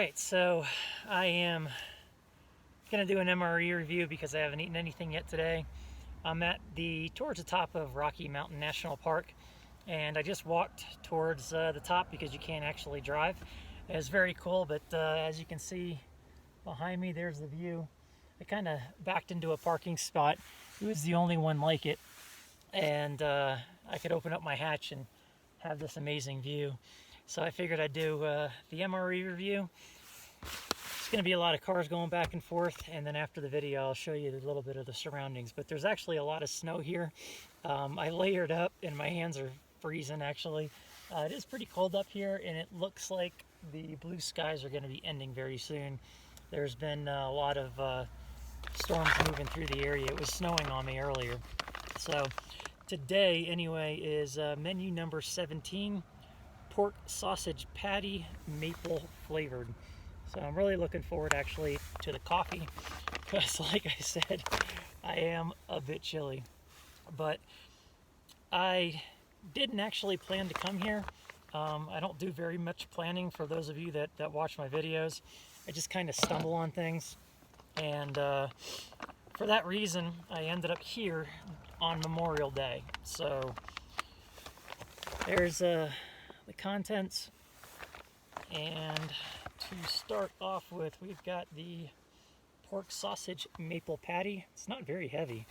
Alright, so I am going to do an MRE review because I haven't eaten anything yet today. I'm at towards the top of Rocky Mountain National Park, and I just walked towards the top because you can't actually drive. It's very cool, but as you can see behind me, there's the view. I kind of backed into a parking spot. It was the only one like it, and I could open up my hatch and have this amazing view. So I figured I'd do the MRE review. It's going to be a lot of cars going back and forth, and then after the video I'll show you a little bit of the surroundings. But there's actually a lot of snow here. I layered up and my hands are freezing actually. It is pretty cold up here, and it looks like the blue skies are going to be ending very soon. There's been a lot of storms moving through the area. It was snowing on me earlier. So today anyway is menu number 17. Pork sausage patty, maple flavored. So I'm really looking forward actually to the coffee, because like I said, I am a bit chilly. But I didn't actually plan to come here. I don't do very much planning, for those of you that watch my videos. I just kind of stumble on things, and for that reason I ended up here on Memorial Day. So there's the contents, and to start off with, we've got the pork sausage maple patty. It's not very heavy,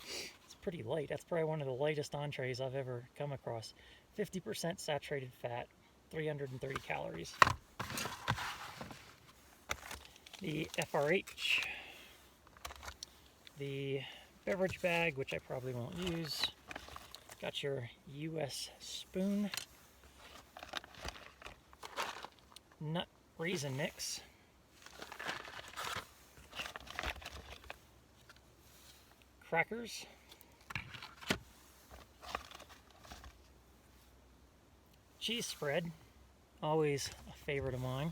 it's pretty light. That's probably one of the lightest entrees I've ever come across. 50% saturated fat, 330 calories. The FRH, the beverage bag, which I probably won't use. Got your US spoon, nut raisin mix, crackers, cheese spread, always a favorite of mine,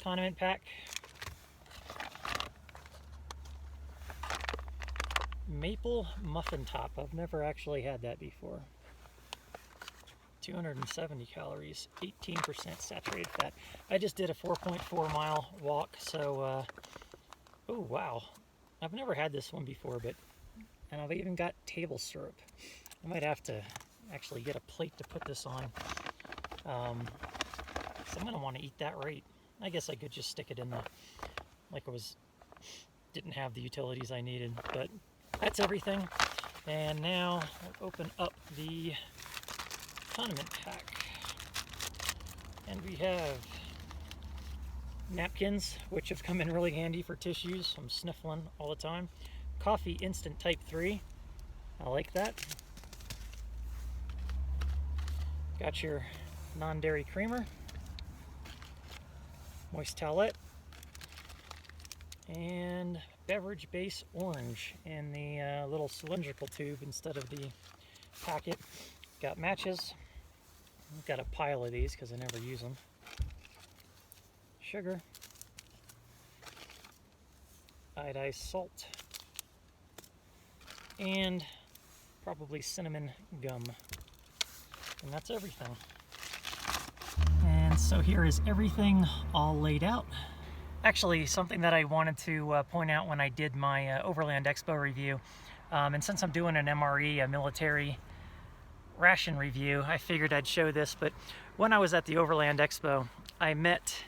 condiment pack, maple muffin top. I've never actually had that before. 270 calories, 18% saturated fat. I just did a 4.4 mile walk, so oh wow, I've never had this one before. And I've even got table syrup. I might have to actually get a plate to put this on. So I'm gonna want to eat that right. I guess I could just stick it in the, like it was, didn't have the utilities I needed, but that's everything. And now we'll open up the condiment pack, and we have napkins, which have come in really handy for tissues. I'm sniffling all the time. Coffee instant type 3, I like that. Got your non-dairy creamer, moist towelette, and beverage base orange in the little cylindrical tube instead of the packet. Got matches. I've got a pile of these because I never use them. Sugar, iodized salt, and probably cinnamon gum. And that's everything. And so here is everything all laid out. Actually, something that I wanted to point out when I did my Overland Expo review, and since I'm doing an MRE, a military ration review, I figured I'd show this. But when I was at the Overland Expo, I met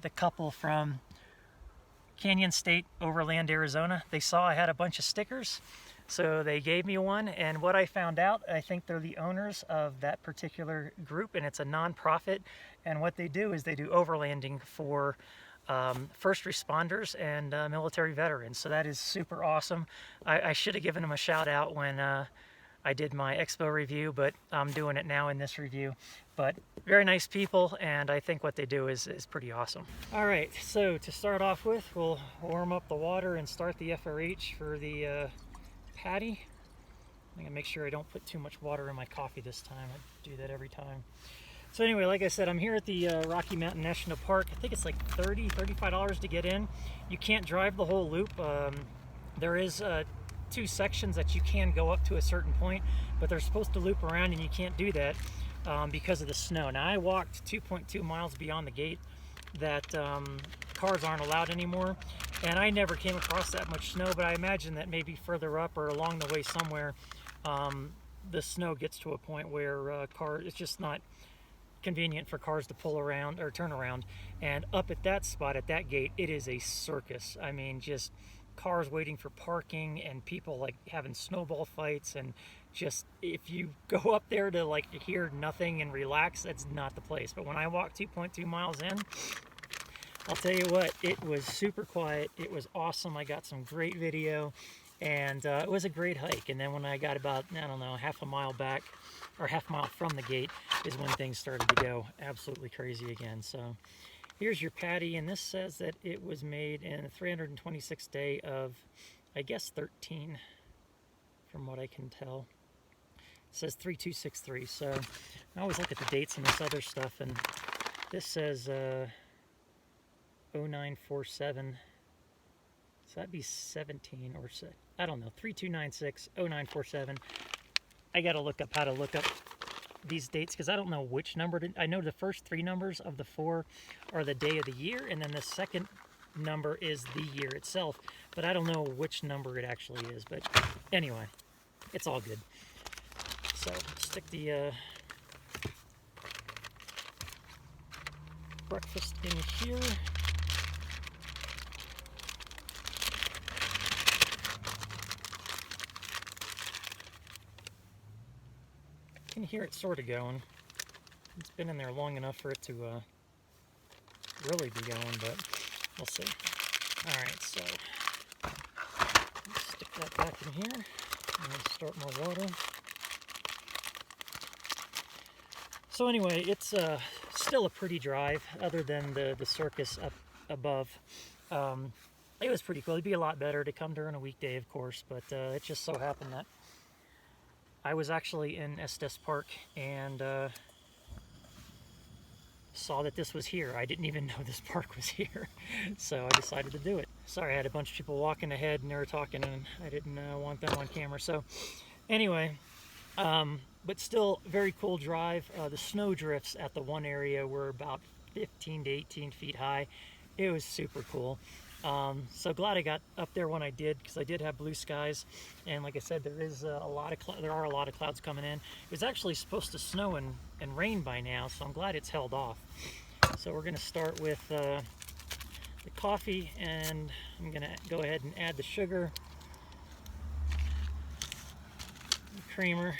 the couple from Canyon State, Overland, Arizona. They saw I had a bunch of stickers, so they gave me one. And what I found out, I think they're the owners of that particular group, and it's a non-profit. And what they do is they do overlanding for first responders and military veterans. So that is super awesome. I should have given them a shout out when I did my expo review, but I'm doing it now in this review. But very nice people, and I think what they do is pretty awesome. All right, so to start off with, we'll warm up the water and start the FRH for the patty. I'm gonna make sure I don't put too much water in my coffee this time. I do that every time. So anyway, like I said, I'm here at the Rocky Mountain National Park. I think it's like $35 to get in. You can't drive the whole loop. There is 2 sections that you can go up to a certain point, but they're supposed to loop around, and you can't do that because of the snow. Now I walked 2.2 miles beyond the gate, that cars aren't allowed anymore. And I never came across that much snow, but I imagine that maybe further up or along the way somewhere, the snow gets to a point where it's just not convenient for cars to pull around or turn around. And up at that spot, at that gate, it is a circus. I mean, just cars waiting for parking and people like having snowball fights, and just if you go up there to like hear nothing and relax, that's not the place. But when I walked 2.2 miles in, I'll tell you what, it was super quiet. It was awesome. I got some great video, and it was a great hike. And then when I got about, I don't know, half a mile back, or half a mile from the gate, is when things started to go absolutely crazy again. So here's your patty, and this says that it was made in the 326th day of, I guess, 13, from what I can tell. It says 3263, so I always look at the dates on this other stuff, and this says 0947, so that'd be 17 or so, I don't know, 3296 0947. I gotta look up how to look up these dates because I don't know which number I know the first three numbers of the four are the day of the year, and then the second number is the year itself, but I don't know which number it actually is. But anyway, it's all good. So stick the breakfast in here. You can hear it sort of going. It's been in there long enough for it to really be going, but we'll see. Alright, so let's stick that back in here and start more water. So anyway, it's still a pretty drive, other than the circus up above. It was pretty cool. It'd be a lot better to come during a weekday, of course, but it just so happened that I was actually in Estes Park and saw that this was here. I didn't even know this park was here, so I decided to do it. Sorry, I had a bunch of people walking ahead and they were talking, and I didn't want them on camera. So anyway, but still very cool drive. The snow drifts at the one area were about 15 to 18 feet high. It was super cool. So glad I got up there when I did, because I did have blue skies, and like I said, there are a lot of clouds coming in. It was actually supposed to snow and rain by now, so I'm glad it's held off. So we're going to start with the coffee, and I'm going to go ahead and add the sugar, the creamer,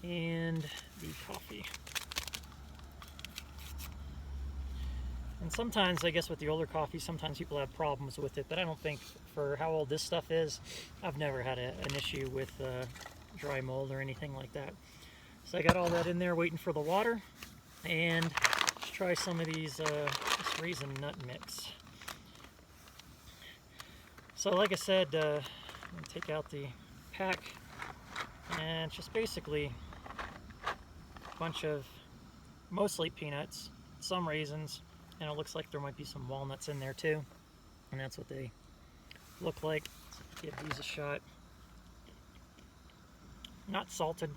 and the coffee. And sometimes, I guess with the older coffee, sometimes people have problems with it, but I don't think, for how old this stuff is, I've never had an issue with dry mold or anything like that. So I got all that in there waiting for the water, and let's try some of these this raisin nut mix. So like I said, I'm going to take out the pack, and it's just basically a bunch of mostly peanuts, some raisins, and it looks like there might be some walnuts in there too, and that's what they look like. Let's give these a shot. Not salted,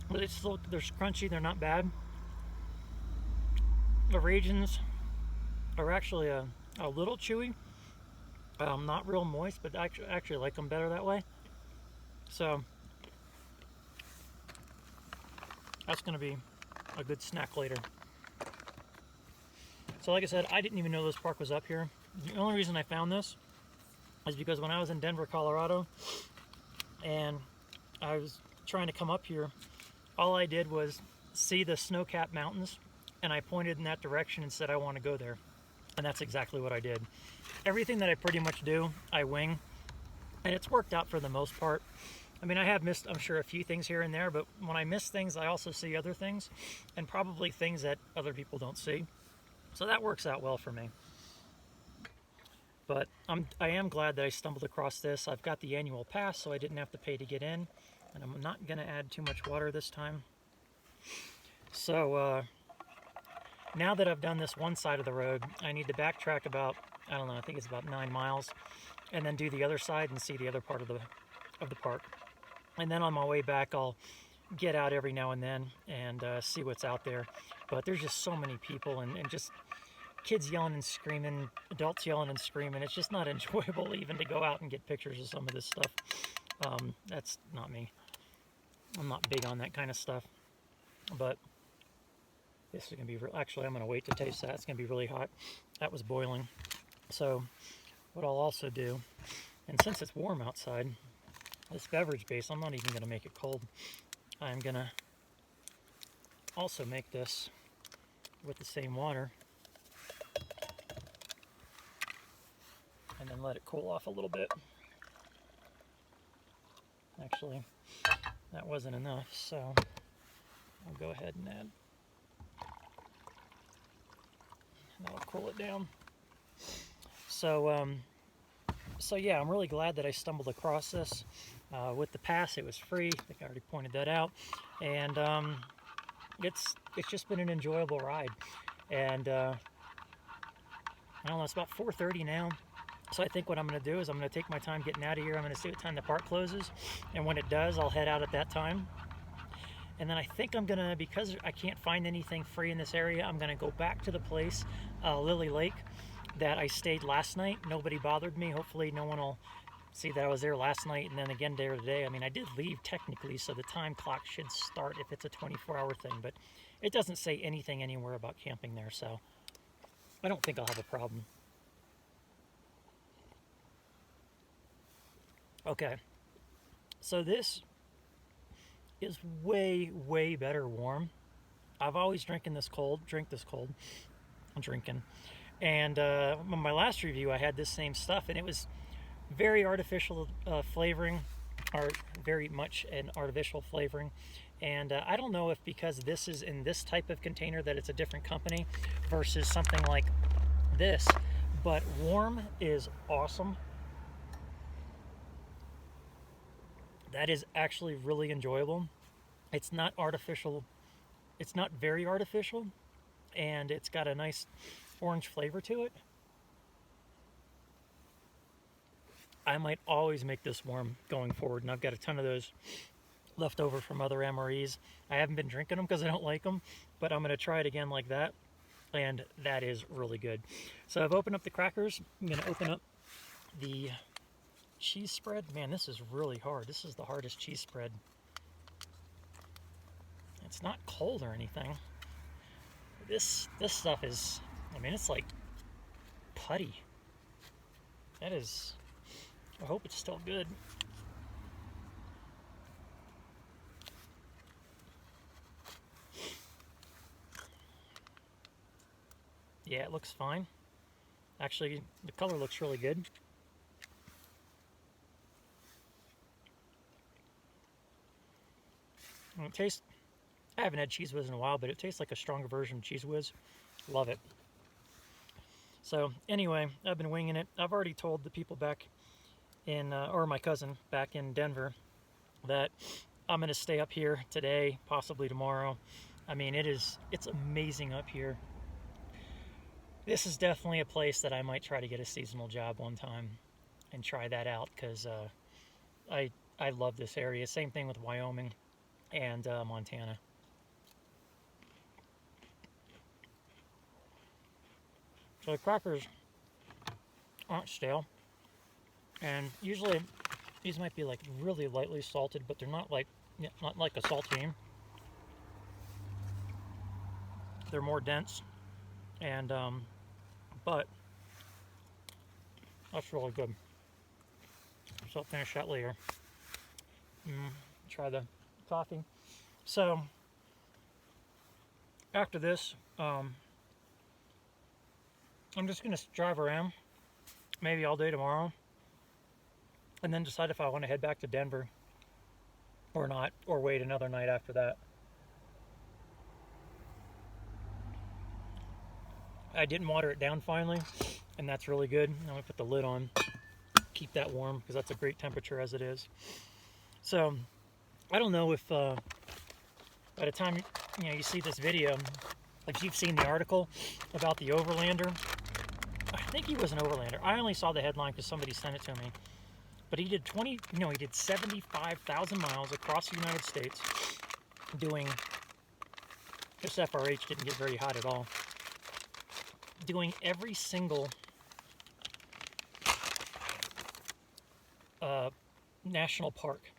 but they're crunchy. They're not bad. The raisins are actually a little chewy, not real moist, but I actually like them better that way. So that's going to be a good snack later. So like I said, I didn't even know this park was up here. The only reason I found this is because when I was in Denver, Colorado, and I was trying to come up here, all I did was see the snow-capped mountains, and I pointed in that direction and said I want to go there. And that's exactly what I did. Everything that I pretty much do, I wing, and it's worked out for the most part. I mean, I have missed, I'm sure, a few things here and there, but when I miss things, I also see other things, and probably things that other people don't see. So that works out well for me. But I am glad that I stumbled across this. I've got the annual pass, so I didn't have to pay to get in, and I'm not going to add too much water this time. So now that I've done this one side of the road, I need to backtrack about, I don't know, I think it's about 9 miles, and then do the other side and see the other part of the park. And then on my way back, I'll get out every now and then and see what's out there. But there's just so many people and just kids yelling and screaming, adults yelling and screaming. It's just not enjoyable even to go out and get pictures of some of this stuff. That's not me. I'm not big on that kind of stuff. But this is going to be real. Actually, I'm going to wait to taste that. It's going to be really hot. That was boiling. So what I'll also do, and since it's warm outside, this beverage base, I'm not even going to make it cold. I'm going to also make this with the same water and then let it cool off a little bit. Actually, that wasn't enough, so I'll go ahead and add. That'll cool it down. So yeah, I'm really glad that I stumbled across this. With the pass, it was free. I think I already pointed that out. And it's just been an enjoyable ride. And I don't know, it's about 4:30 now. So I think what I'm going to do is I'm going to take my time getting out of here. I'm going to see what time the park closes. And when it does, I'll head out at that time. And then I think I'm going to, because I can't find anything free in this area, I'm going to go back to the place, Lily Lake, that I stayed last night. Nobody bothered me. Hopefully no one will see that I was there last night and then again there today. I mean, I did leave technically, so the time clock should start if it's a 24-hour thing. But it doesn't say anything anywhere about camping there, so I don't think I'll have a problem. Okay, so this is way, way better warm. I've always drink this cold. I'm drinking. And on my last review, I had this same stuff, and it was very artificial flavoring, or very much an artificial flavoring. And I don't know if because this is in this type of container that it's a different company versus something like this, but warm is awesome. That is actually really enjoyable. It's not artificial. It's not very artificial, and it's got a nice orange flavor to it. I might always make this warm going forward, and I've got a ton of those left over from other MREs. I haven't been drinking them because I don't like them, but I'm going to try it again like that, and that is really good. So I've opened up the crackers. I'm going to open up the cheese spread. Man, this is really hard. This is the hardest cheese spread. It's not cold or anything. This stuff is, I mean, it's like putty. That is, I hope it's still good. Yeah, it looks fine. Actually, the color looks really good. And it tastes, I haven't had Cheese Whiz in a while, but it tastes like a stronger version of Cheese Whiz. Love it. So anyway, I've been winging it. I've already told the people back in, or my cousin back in Denver, that I'm going to stay up here today, possibly tomorrow. I mean, it's amazing up here. This is definitely a place that I might try to get a seasonal job one time and try that out, because I love this area. Same thing with Wyoming and Montana. So the crackers aren't stale, and usually these might be like really lightly salted, but they're not like a saltine. They're more dense, and but that's really good. So I'll finish that later. Try the coffee. So after this, I'm just going to drive around maybe all day tomorrow and then decide if I want to head back to Denver or not, or wait another night after that. I didn't water it down finally, and that's really good. I'm going to put the lid on, keep that warm, because that's a great temperature as it is. So I don't know if by the time you see this video, if you've seen the article about the Overlander I think he was an Overlander. I only saw the headline because somebody sent it to me. But he did he did 75,000 miles across the United States doing, this FRH didn't get very hot at all, doing every single national park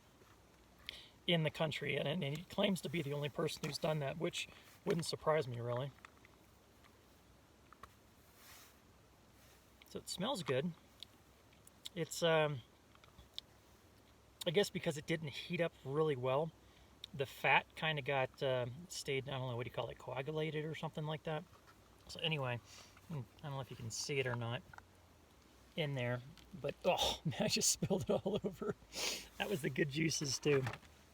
in the country. And he claims to be the only person who's done that, which wouldn't surprise me, really. So it smells good. It's, I guess because it didn't heat up really well, the fat kind of got, stayed, I don't know, what do you call it, coagulated or something like that. So anyway, I don't know if you can see it or not in there, but oh man, I just spilled it all over. That was the good juices too.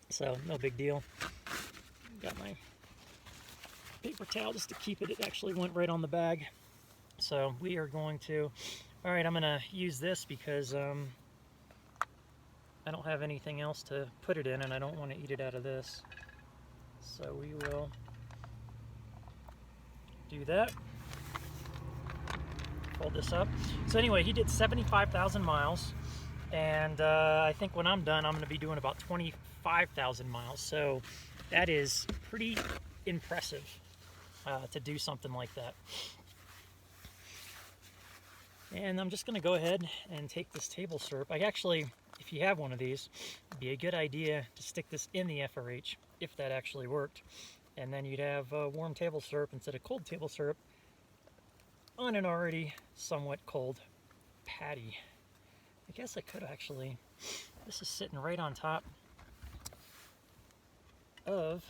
So no big deal. Got my paper towel just to keep it. It actually went right on the bag. So we are going to, all right, I'm going to use this because I don't have anything else to put it in, and I don't want to eat it out of this. So we will do that. Fold this up. So anyway, he did 75,000 miles, and I think when I'm done, I'm going to be doing about 25,000 miles. So that is pretty impressive to do something like that. And I'm just going to go ahead and take this table syrup. I actually, if you have one of these, it'd be a good idea to stick this in the FRH, if that actually worked. And then you'd have warm table syrup instead of cold table syrup on an already somewhat cold patty. I guess I could actually, this is sitting right on top of,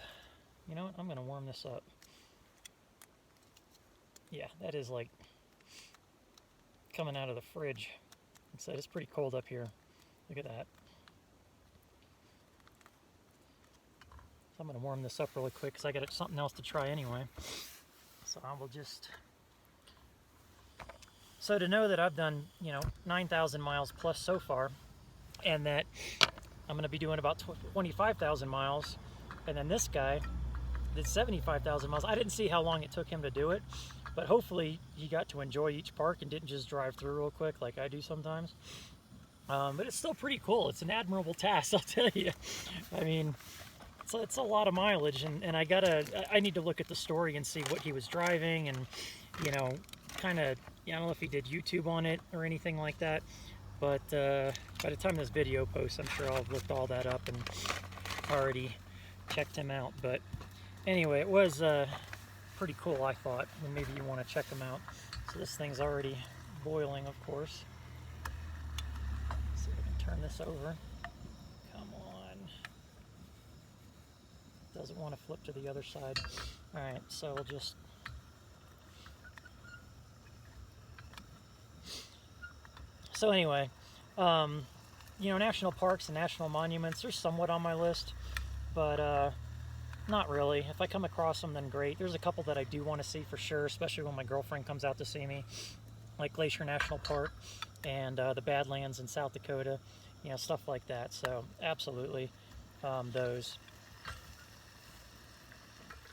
you know what, I'm going to warm this up. Yeah, that is like coming out of the fridge. So it's pretty cold up here. Look at that. So I'm going to warm this up really quick because I got something else to try anyway. So I will just... So to know that I've done, 9,000 miles plus so far, and that I'm going to be doing about 25,000 miles, and then this guy did 75,000 miles. I didn't see how long it took him to do it, but hopefully he got to enjoy each park and didn't just drive through real quick like I do sometimes. But it's still pretty cool. It's an admirable task, I'll tell you. I mean, it's a lot of mileage, and I need to look at the story and see what he was driving, and kind of, I don't know if he did YouTube on it or anything like that, but by the time this video posts, I'm sure I'll have looked all that up and already checked him out. But anyway, it was pretty cool, I thought, and maybe you want to check them out. So this thing's already boiling, of course. Let's see if I can turn this over. Come on. Doesn't want to flip to the other side. Alright, so we'll just... So anyway, national parks and national monuments are somewhat on my list, but not really. If I come across them, then great. There's a couple that I do want to see for sure, especially when my girlfriend comes out to see me, like Glacier National Park and the Badlands in South Dakota, stuff like that. So absolutely, those.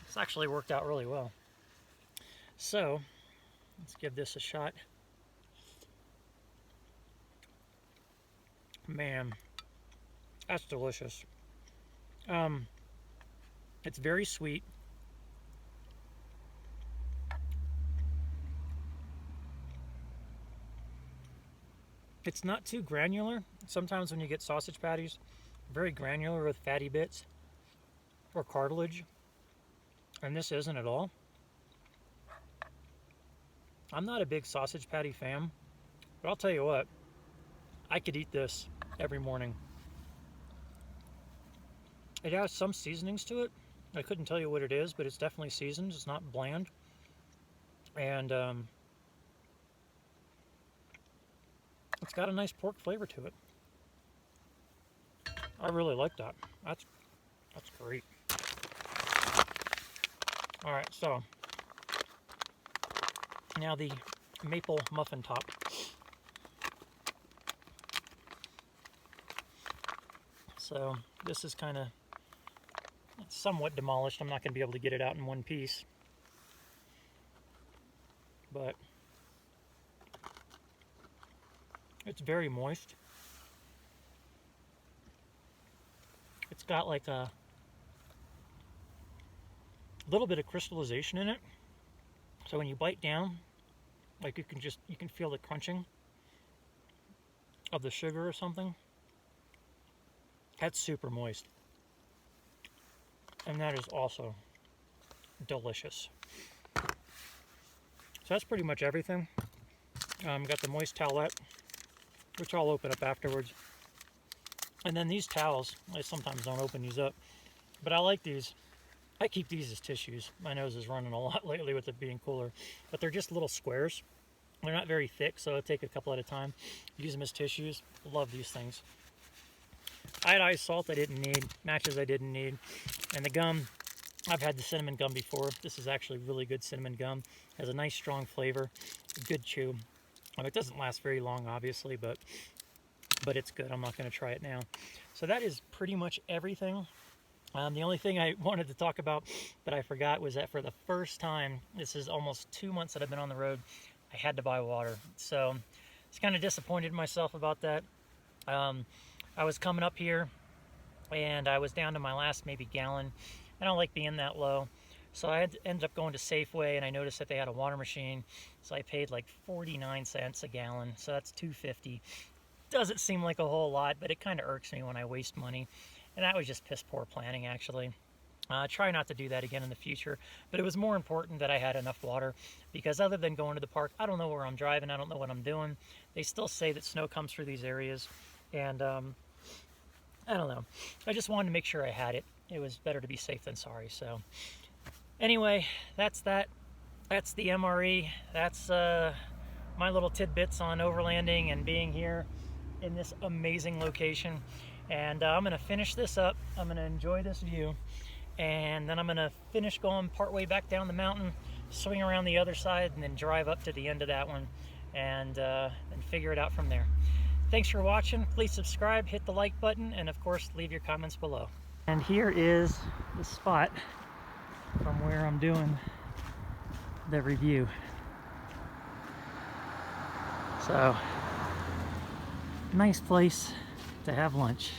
It's actually worked out really well. So let's give this a shot. Man, that's delicious. It's very sweet. It's not too granular. Sometimes when you get sausage patties, very granular with fatty bits or cartilage, and this isn't at all. I'm not a big sausage patty fan, but I'll tell you what, I could eat this every morning. It has some seasonings to it. I couldn't tell you what it is, but it's definitely seasoned. It's not bland. And it's got a nice pork flavor to it. I really like that. That's great. Alright, so now the maple muffin top. So this is kind of somewhat demolished. I'm not going to be able to get it out in one piece. But It's very moist. It's got like a little bit of crystallization in it. So when you bite down, like you can feel the crunching of the sugar or something. That's super moist. And that is also delicious. So that's pretty much everything. Got the moist towelette, which I'll open up afterwards. And then these towels, I sometimes don't open these up, but I like these. I keep these as tissues. My nose is running a lot lately with it being cooler, but they're just little squares. They're not very thick, so I'll take a couple at a time. Use them as tissues. Love these things. Iodized salt I didn't need, matches I didn't need, and the gum, I've had the cinnamon gum before. This is actually really good cinnamon gum. Has a nice strong flavor, good chew. It doesn't last very long, obviously, but it's good. I'm not going to try it now. So that is pretty much everything. The only thing I wanted to talk about that I forgot was that for the first time, this is almost 2 months that I've been on the road, I had to buy water. So I was kind of disappointed in myself about that. I was coming up here and I was down to my last maybe gallon. I don't like being that low. So I ended up going to Safeway, and I noticed that they had a water machine. So I paid like 49 cents a gallon. So that's $2.50. Doesn't seem like a whole lot, but it kind of irks me when I waste money. And that was just piss poor planning, actually. Try not to do that again in the future. But it was more important that I had enough water, because other than going to the park, I don't know where I'm driving. I don't know what I'm doing. They still say that snow comes through these areas. And I don't know. I just wanted to make sure I had it. It was better to be safe than sorry. So anyway, that's that. That's the MRE. That's my little tidbits on overlanding and being here in this amazing location. And I'm going to finish this up. I'm going to enjoy this view. And then I'm going to finish going partway back down the mountain, swing around the other side, and then drive up to the end of that one and figure it out from there. Thanks for watching. Please subscribe, hit the like button, and of course, leave your comments below. And here is the spot from where I'm doing the review. So, nice place to have lunch.